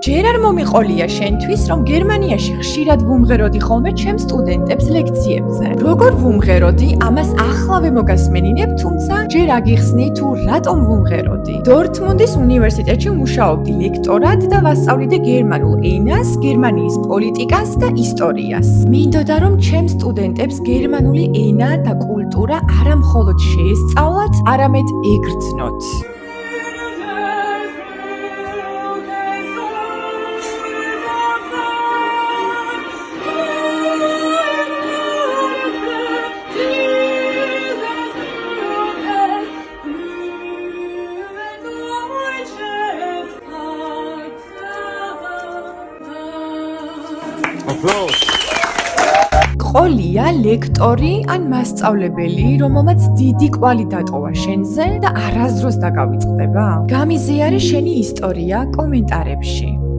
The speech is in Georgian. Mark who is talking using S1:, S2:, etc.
S1: ჯერ არ მომიყოლია შენთვის, რომ გერმანიაში ხშირად ვუმღეროდი ხოლმე ჩემს სტუდენტებს ლექციებზე. როგორ ვუმღეროდი, ამას ახლავე მოგასმენინებ, თუმცა ჯერ აგიხსნი თუ რატომ ვუმღეროდი. დორტმუნდის უნივერსიტეტში მუშაობდი ლექტორად და ვასწავლიდე გერმანულ ენას, გერმანიის პოლიტიკას და ისტორიას. მინდოდა რომ ჩემს სტუდენტებს გერმანული ენა და კულტურა არა მხოლოდ შეესწავლათ, არამედ ეგრძნოთ. ყოლია ლექტორი ან მასწავლებელი, რომელმაც დიდი კვალი დატოვა შენზე და არასდროს დაგავიწყდება? გამიზიარე შენი ისტორია კომენტარებში.